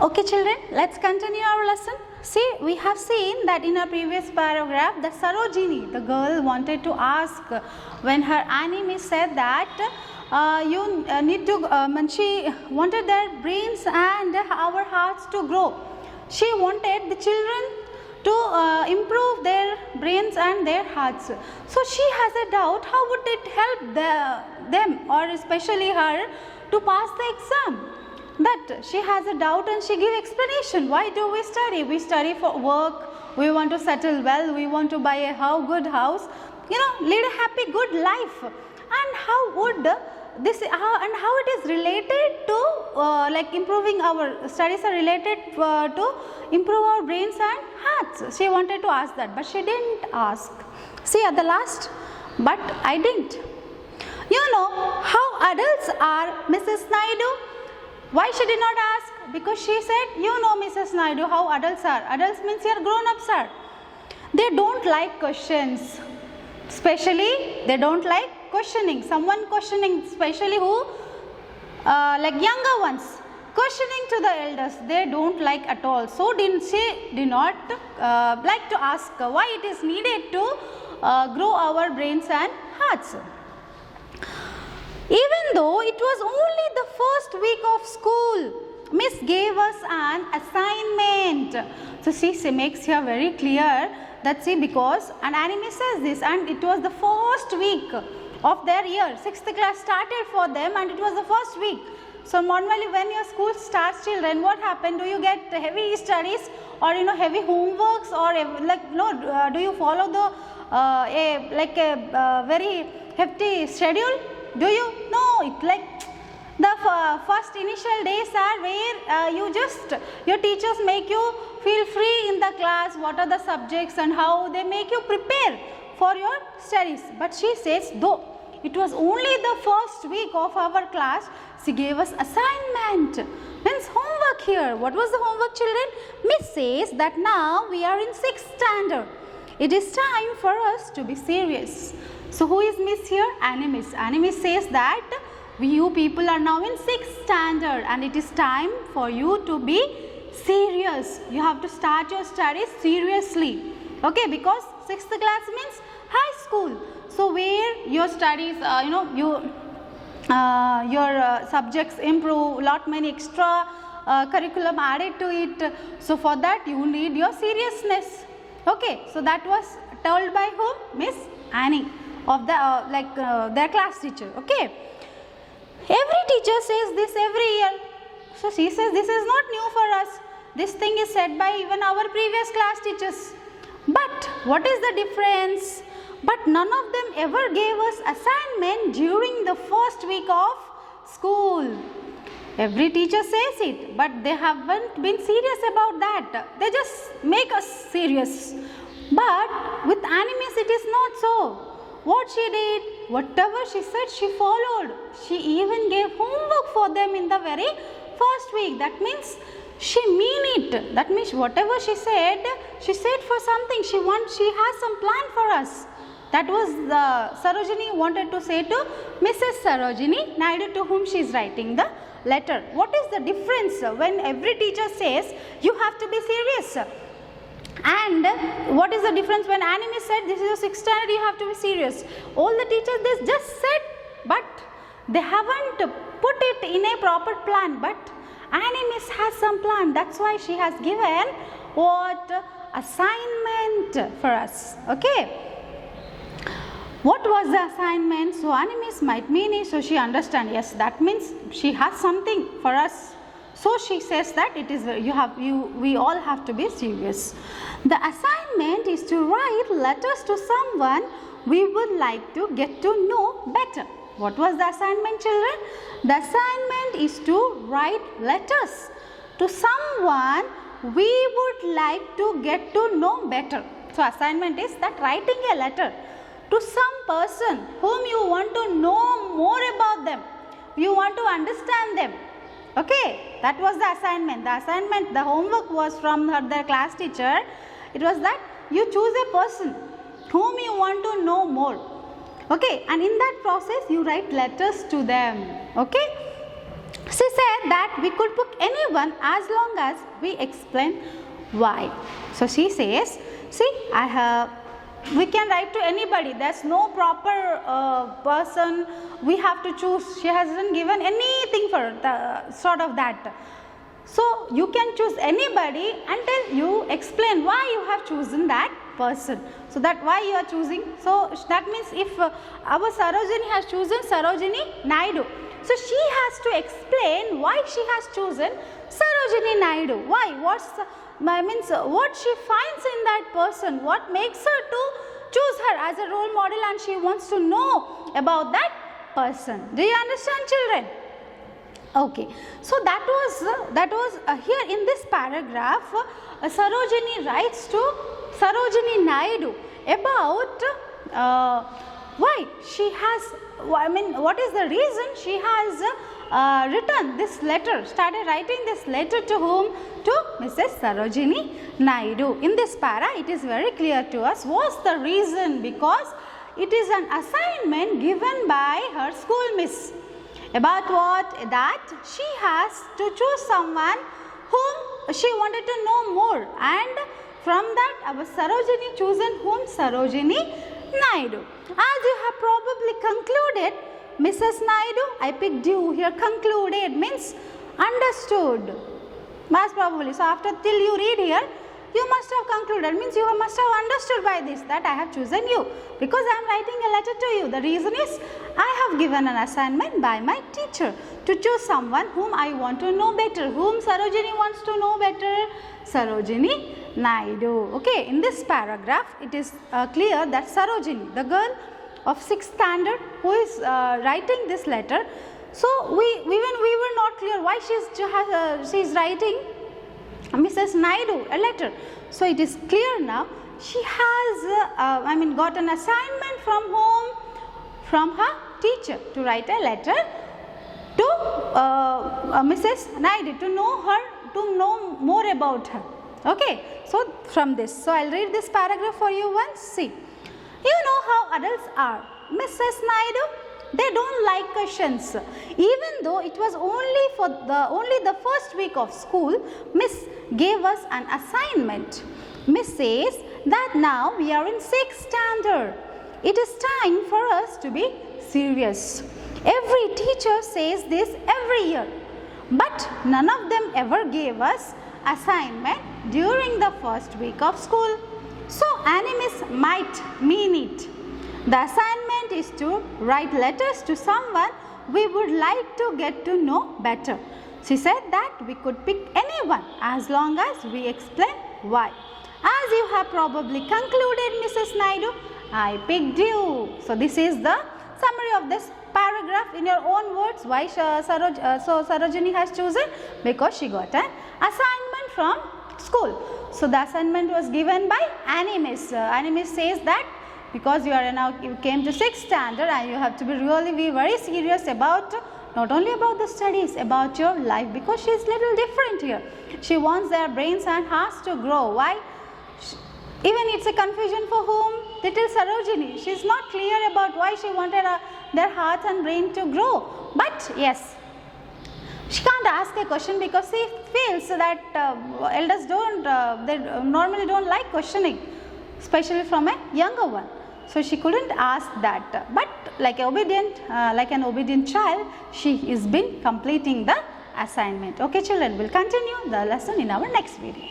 Okay children, let's continue our lesson. See, we have seen that in our previous paragraph, the Sarojini, the girl, wanted to ask when her enemy said that you need to, she wanted their brains and our hearts to grow. She wanted the children to improve their brains and their hearts. So she has a doubt, how would it help them or especially her to pass the exam? That she has a doubt and she gives explanation. Why do we study? We study for work, we want to settle well, we want to buy a good house, lead a happy good life. And how would this, how it is related to like improving our studies are related to improve our brains and hearts. She wanted to ask that, but she didn't ask. See at the last, but I didn't. You know how adults are, Mrs. Naidu? Why she did not ask? Because she said, you know Mrs. Naidu how adults are. Adults means your grown-ups are. They don't like questions. Especially they don't like questioning. Someone questioning, especially who? Like younger ones. Questioning to the elders. They don't like at all. So she did not like to ask why it is needed to grow our brains and hearts. Even though it was only the first week of school, Miss gave us an assignment. So she makes here very clear that because an enemy says this and it was the first week of their year. 6th class started for them and it was the first week. So normally when your school starts, children, what happened? Do you get heavy studies or heavy homeworks or do you follow the very hefty schedule? Do you? No, it like the first initial days are where your teachers make you feel free in the class, what are the subjects and how they make you prepare for your studies. But she says, though it was only the first week of our class, she gave us assignment, means homework here. What was the homework, children? Miss says that now we are in 6th standard. It is time for us to be serious. So who is Miss here? Animis. Animis says that you people are now in 6th standard and it is time for you to be serious. You have to start your studies seriously. Okay, because 6th class means high school. So where your studies, your subjects improve, lot many extra curriculum added to it. So for that you need your seriousness. Okay, so that was told by whom? Miss Annie of the their class teacher. Okay, every teacher says this every year. So she says this is not new for us. This thing is said by even our previous class teachers. But what is the difference? But none of them ever gave us assignment during the first week of school. Every teacher says it, but they haven't been serious about that. They just make us serious. But with Animis it is not so. What she did, whatever she said, she followed. She even gave homework for them in the very first week. That means she mean it. That means whatever she said for something. She has some plan for us. That was the Sarojini wanted to say to Mrs. Sarojini Naidu, to whom she is writing the letter. What is the difference when every teacher says you have to be serious? And what is the difference when Animis said this is a 6th standard, you have to be serious? All the teachers they just said, but they haven't put it in a proper plan. But Animis has some plan. That's why she has given what? Assignment for us. Okay. What was the assignment? So Animis might mean it, so she understands. Yes, that means she has something for us. So she says that it is we all have to be serious. The assignment is to write letters to someone we would like to get to know better. What was the assignment, children? The assignment is to write letters to someone we would like to get to know better. So assignment is that writing a letter to some person whom you want to know more about them. You want to understand them. Okay, that was the assignment. The assignment, the homework was from their class teacher. It was that you choose a person whom you want to know more. Okay, and in that process you write letters to them. Okay, She said that we could pick anyone as long as we explain why. So she says, see, we can write to anybody. There's no proper person we have to choose. She hasn't given anything for the sort of that. So you can choose anybody until you explain why you have chosen that person. So that why you are choosing. So that means if our Sarojini has chosen Sarojini Naidu. So she has to explain why she has chosen Sarojini Naidu. Why? What she finds in that person, what makes her to choose her as a role model, and she wants to know about that person. Do you understand, children? Okay. So that was here in this paragraph, Sarojini writes to Sarojini Naidu about why she has, what is the reason she has written this letter, started writing this letter to whom? To Mrs. Sarojini Naidu. In this para, it is very clear to us what's the reason, because it is an assignment given by her school miss. About what? That she has to choose someone whom she wanted to know more, and from that our Sarojini chosen whom? Sarojini Naidu. As you have probably concluded, Mrs. Naidu, I picked you. Here concluded means understood. Most probably. So after till you read here, you must have concluded, means you must have understood by this that I have chosen you, because I am writing a letter to you. The reason is I have given an assignment by my teacher to choose someone whom I want to know better. Whom Sarojini wants to know better? Sarojini Naidu. Okay, in this paragraph it is clear that Sarojini, the girl of 6th standard who is writing this letter, so we were not clear why she is writing Mrs. Naidu a letter. So it is clear now, she has got an assignment from whom? From her teacher to write a letter to Mrs. Naidu, to know her, to know more about her. Okay, so from this, so I will read this paragraph for you once. See, you know how adults are. Mrs. Naidu, they don't like questions. Even though it was only the first week of school, Miss gave us an assignment. Miss says that now we are in 6th standard. It is time for us to be serious. Every teacher says this every year, but none of them ever gave us assignment during the first week of school. So Animus might mean it. The assignment is to write letters to someone we would like to get to know better. She said that we could pick anyone as long as we explain why. As you have probably concluded, Mrs. Naidu, I picked you. So this is the summary of this paragraph in your own words. Why Sarojini has chosen? Because she got an assignment from school. So the assignment was given by Animus. Animus says that because you came to 6th standard and you have to be very serious about not only about the studies, about your life, because she is little different here. She wants their brains and hearts to grow. Why? Even it's a confusion for whom? Little Sarojini. She is not clear about why she wanted their heart and brain to grow. But yes, she can't ask a question because she feels that elders they normally don't like questioning, especially from a younger one. So she couldn't ask that. But like an obedient child, she has been completing the assignment. Okay, children, we'll continue the lesson in our next video.